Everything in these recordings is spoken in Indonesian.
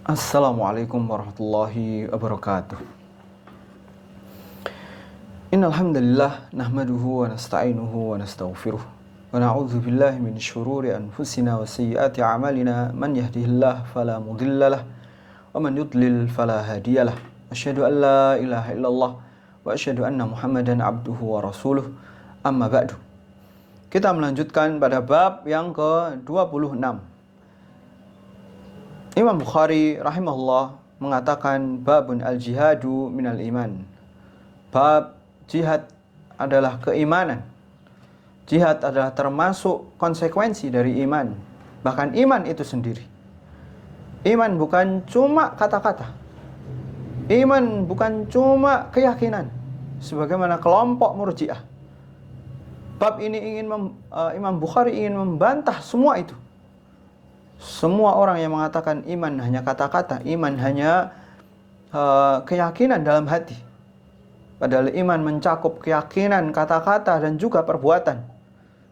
Assalamualaikum warahmatullahi wabarakatuh. Innal hamdalillah nahmaduhu wa nasta'inuhu wa nastaghfiruh wa na'udzu billahi min syururi anfusina wa sayyiati a'malina man yahdihillahu fala mudhillalah wa man yudlil fala hadiyalah. Asyhadu an la ilaha illallah wa asyhadu anna Muhammadan abduhu wa rasuluh. Amma ba'du. Kita melanjutkan pada bab yang ke-26. Imam Bukhari rahimahullah mengatakan babun al-jihadu minal iman. Bab jihad adalah keimanan. Jihad adalah termasuk konsekuensi dari iman. Bahkan iman itu sendiri. Iman bukan cuma kata-kata. Iman bukan cuma keyakinan. Sebagaimana kelompok Murji'ah. Bab ini Imam Bukhari ingin membantah semua itu. Semua orang yang mengatakan iman hanya kata-kata, iman hanya keyakinan dalam hati. Padahal iman mencakup keyakinan, kata-kata, dan juga perbuatan.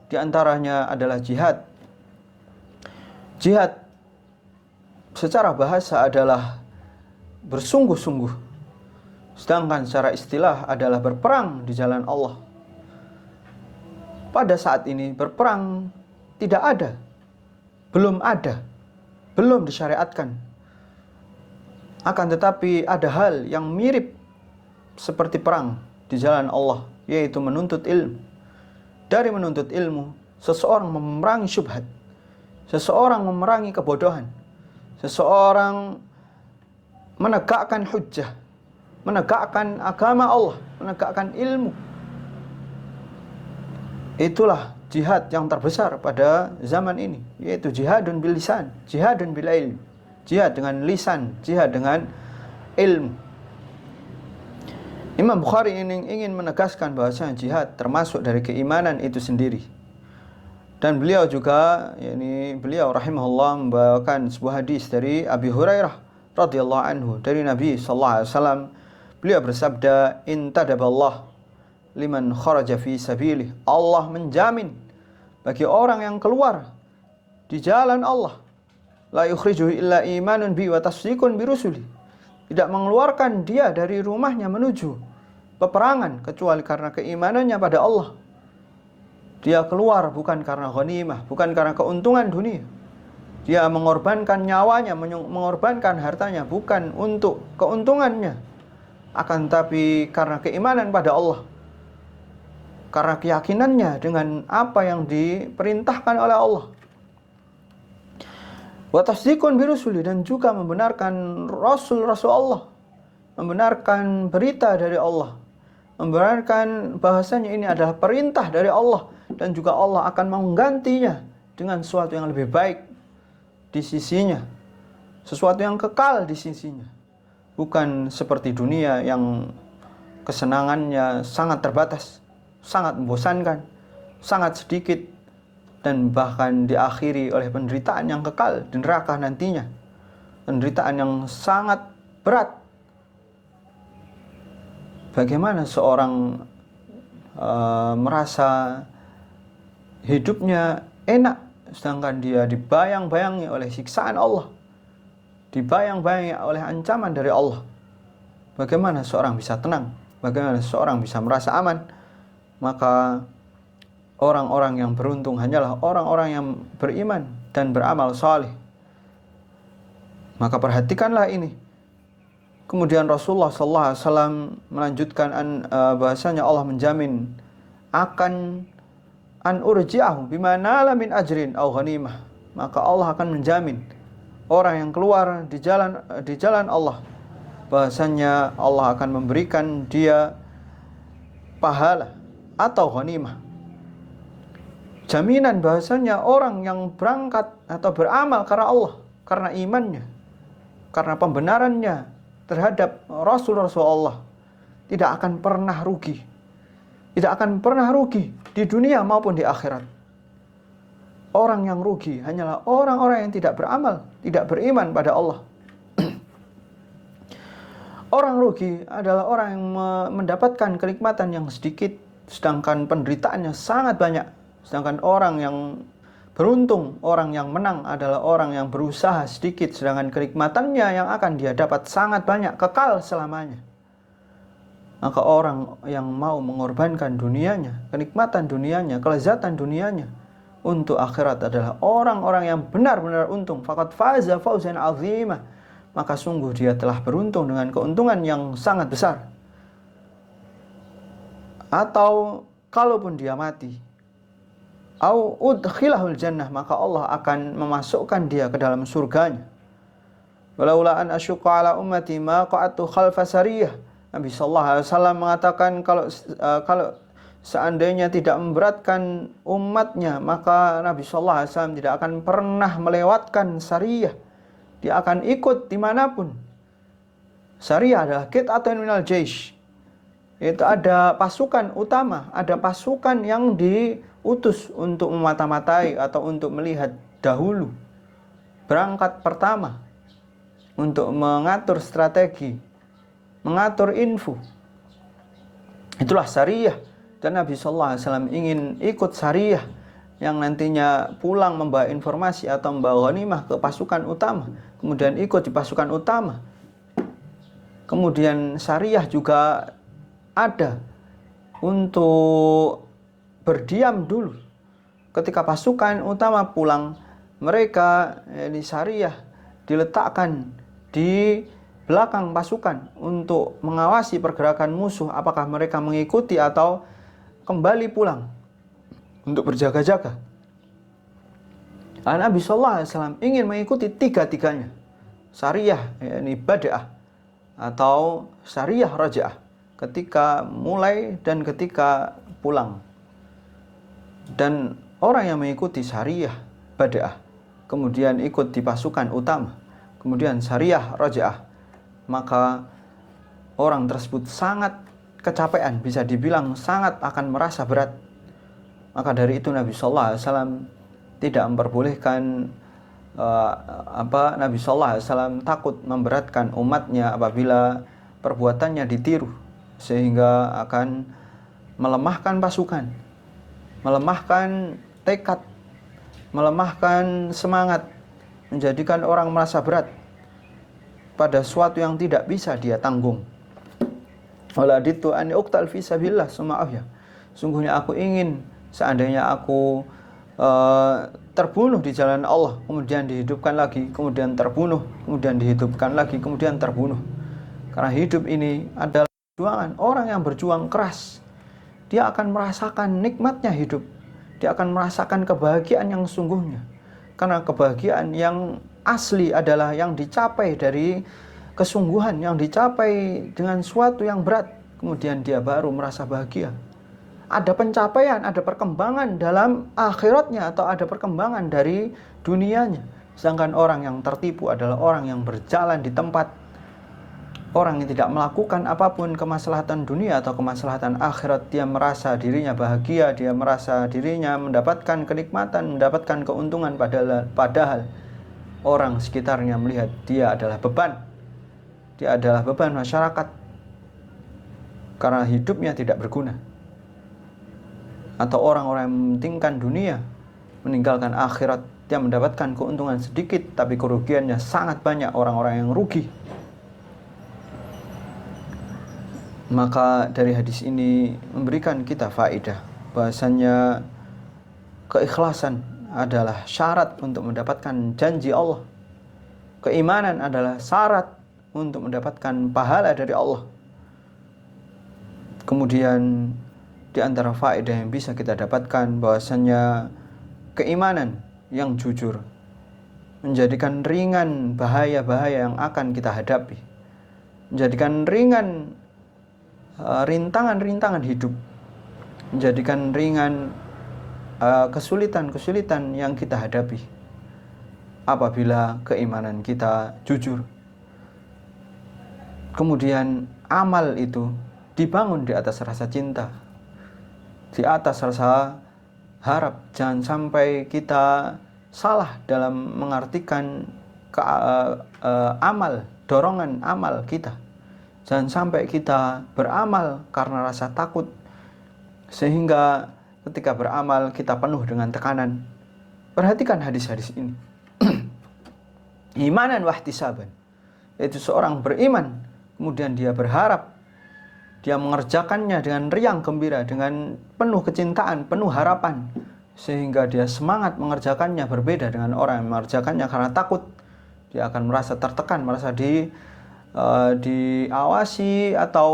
Di antaranya adalah jihad. Jihad secara bahasa adalah bersungguh-sungguh. Sedangkan secara istilah adalah berperang di jalan Allah. Pada saat ini berperang tidak ada. Belum disyariatkan. Akan tetapi ada hal yang mirip seperti perang di jalan Allah, yaitu menuntut ilmu. Dari menuntut ilmu, seseorang memerangi syubhat, seseorang memerangi kebodohan, seseorang menegakkan hujjah, menegakkan agama Allah, menegakkan ilmu. Itulah jihad yang terbesar pada zaman ini, yaitu jihadun bil lisan, jihadun bil ilm. Jihad dengan lisan, jihad dengan ilmu. Imam Bukhari ingin menegaskan bahwasanya jihad termasuk dari keimanan itu sendiri. Dan beliau juga, beliau rahimahullah membawakan sebuah hadis dari Abi Hurairah radhiyallahu anhu dari Nabi sallallahu alaihi wasallam. Beliau bersabda, "Intadaballah liman kharaja fi sabilih." Allah menjamin bagi orang yang keluar di jalan Allah, la yukhrijuhu illa imanun bi wa tasdiqun bi rusuli. Tidak mengeluarkan dia dari rumahnya menuju peperangan kecuali karena keimanannya pada Allah. Dia keluar bukan karena ghanimah, bukan karena keuntungan dunia. Dia mengorbankan nyawanya, mengorbankan hartanya bukan untuk keuntungannya, akan tapi karena keimanan pada Allah. Karena keyakinannya dengan apa yang diperintahkan oleh Allah. Wa tasdiqun bi rusuli, dan juga membenarkan rasul-rasul Allah. Membenarkan berita dari Allah. Membenarkan bahasanya ini adalah perintah dari Allah, dan juga Allah akan menggantinya dengan sesuatu yang lebih baik di sisinya. Sesuatu yang kekal di sisinya. Bukan seperti dunia yang kesenangannya sangat terbatas, sangat membosankan, sangat sedikit, dan bahkan diakhiri oleh penderitaan yang kekal di neraka nantinya. Penderitaan yang sangat berat. Bagaimana seorang merasa hidupnya enak, sedangkan dia dibayang-bayangi oleh siksaan Allah, dibayang-bayangi oleh ancaman dari Allah. Bagaimana seorang bisa tenang? Bagaimana seorang bisa merasa aman? Maka orang-orang yang beruntung hanyalah orang-orang yang beriman dan beramal saleh. Maka perhatikanlah ini. Kemudian Rasulullah SAW melanjutkan bahasanya Allah menjamin akan an urji'ahu bima nala min ajrin aw ghanimah. Maka Allah akan menjamin orang yang keluar di jalan Allah, bahasanya Allah akan memberikan dia pahala atau ghanimah. Jaminan bahasanya orang yang berangkat atau beramal karena Allah, karena imannya, karena pembenarannya terhadap Rasul-Rasul Allah, tidak akan pernah rugi. Tidak akan pernah rugi di dunia maupun di akhirat. Orang yang rugi hanyalah orang-orang yang tidak beramal, tidak beriman pada Allah. Orang rugi adalah orang yang mendapatkan kenikmatan yang sedikit, sedangkan penderitaannya sangat banyak. Sedangkan orang yang Beruntung orang yang menang adalah orang yang berusaha sedikit, sedangkan kenikmatannya yang akan dia dapat sangat banyak, kekal selamanya. Maka orang yang mau mengorbankan dunianya, kenikmatan dunianya, kelezatan dunianya untuk akhirat adalah orang-orang yang benar-benar untung. Faqad faza fawzan azima. Maka sungguh dia telah beruntung dengan keuntungan yang sangat besar. Atau kalaupun dia mati, au udkhilahul jannah, maka Allah akan memasukkan dia ke dalam surganya. Walaula an asyqa ala ummati ma qa'atu khalfa sariyah. Nabi sallallahu alaihi wasallam mengatakan kalau seandainya tidak memberatkan umatnya, maka Nabi sallallahu alaihi wasallam tidak akan pernah melewatkan sariyah. Dia akan ikut dimanapun. Sariyah adalah qit'atun minal jaish. Itu ada pasukan utama, ada pasukan yang diutus untuk memata-matai atau untuk melihat dahulu. Berangkat pertama untuk mengatur strategi, mengatur info. Itulah sariyah. Dan Nabi sallallahu alaihi wasallam ingin ikut sariyah yang nantinya pulang membawa informasi atau membawa ghanimah ke pasukan utama, kemudian ikut di pasukan utama. Kemudian sariyah juga ada untuk berdiam dulu. Ketika pasukan utama pulang, mereka di sariyah diletakkan di belakang pasukan untuk mengawasi pergerakan musuh, apakah mereka mengikuti atau kembali pulang untuk berjaga-jaga. Nabi sallallahu alaihi wasallam ingin mengikuti tiga-tiganya. Sariyah yakni bada'ah atau sariyah raja'ah, ketika mulai dan ketika pulang. Dan orang yang mengikuti sariyah bada'ah kemudian ikut di pasukan utama, kemudian sariyah raja'ah, maka orang tersebut sangat kecapean, bisa dibilang sangat akan merasa berat. Maka dari itu Nabi sallallahu alaihi wasallam tidak memperbolehkan Nabi sallallahu alaihi wasallam takut memberatkan umatnya apabila perbuatannya ditiru, sehingga akan melemahkan pasukan, melemahkan tekad, melemahkan semangat, menjadikan orang merasa berat pada sesuatu yang tidak bisa dia tanggung. Waladitu an uqtal fi sabilillah suma'ahya. Sungguhnya aku ingin seandainya aku terbunuh di jalan Allah, kemudian dihidupkan lagi, kemudian terbunuh, kemudian dihidupkan lagi, kemudian terbunuh. Karena hidup ini adalah perjuangan. Orang yang berjuang keras, dia akan merasakan nikmatnya hidup. Dia akan merasakan kebahagiaan yang sungguhnya. Karena kebahagiaan yang asli adalah yang dicapai dari kesungguhan, yang dicapai dengan suatu yang berat, kemudian dia baru merasa bahagia. Ada pencapaian, ada perkembangan dalam akhiratnya, atau ada perkembangan dari dunianya. Sedangkan orang yang tertipu adalah orang yang berjalan di tempat, orang yang tidak melakukan apapun kemaslahatan dunia atau kemaslahatan akhirat. Dia merasa dirinya bahagia, dia merasa dirinya mendapatkan kenikmatan, mendapatkan keuntungan, padahal orang sekitarnya melihat dia adalah beban. Dia adalah beban masyarakat karena hidupnya tidak berguna. Atau orang-orang yang mementingkan dunia, meninggalkan akhirat, dia mendapatkan keuntungan sedikit tapi kerugiannya sangat banyak, orang-orang yang rugi. Maka dari hadis ini memberikan kita faedah bahasanya keikhlasan adalah syarat untuk mendapatkan janji Allah. Keimanan adalah syarat untuk mendapatkan pahala dari Allah. Kemudian di antara faedah yang bisa kita dapatkan bahwasanya keimanan yang jujur menjadikan ringan bahaya-bahaya yang akan kita hadapi, menjadikan ringan rintangan-rintangan hidup, menjadikan ringan kesulitan-kesulitan yang kita hadapi apabila keimanan kita jujur. Kemudian amal itu dibangun di atas rasa cinta, di atas rasa harap. Jangan sampai kita salah dalam mengartikan amal, dorongan amal kita. Jangan sampai kita beramal karena rasa takut, sehingga ketika beramal kita penuh dengan tekanan. Perhatikan hadis-hadis ini. Imanan wahtisaban, yaitu seorang beriman, kemudian dia berharap, dia mengerjakannya dengan riang gembira, dengan penuh kecintaan, penuh harapan, sehingga dia semangat mengerjakannya. Berbeda dengan orang yang mengerjakannya karena takut. Dia akan merasa tertekan, merasa diawasi, atau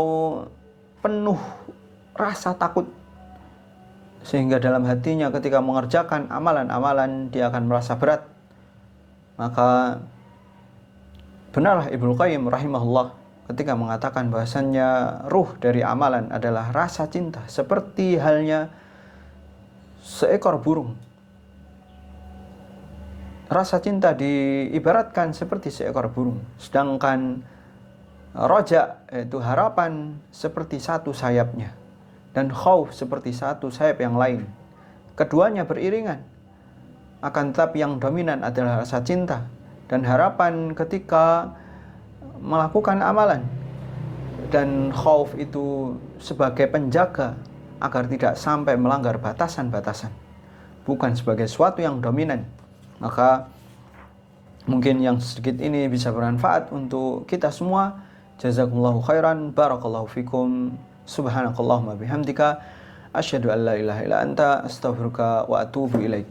penuh rasa takut, sehingga dalam hatinya ketika mengerjakan amalan-amalan dia akan merasa berat. Maka benarlah Ibnu Qayyim rahimahullah ketika mengatakan bahwasannya ruh dari amalan adalah rasa cinta, seperti halnya seekor burung. Rasa cinta diibaratkan seperti seekor burung, sedangkan roja, yaitu harapan, seperti satu sayapnya, dan khauf seperti satu sayap yang lain. Keduanya beriringan, akan tetapi yang dominan adalah rasa cinta dan harapan ketika melakukan amalan, dan khauf itu sebagai penjaga agar tidak sampai melanggar batasan-batasan, bukan sebagai sesuatu yang dominan. Maka mungkin yang sedikit ini bisa bermanfaat untuk kita semua. Jazakumullahu khairan, barakallahu fikum, subhanakallahumma bihamdika, asyhadu an la ilaha illa anta, astaghfiruka wa atubu ilaik.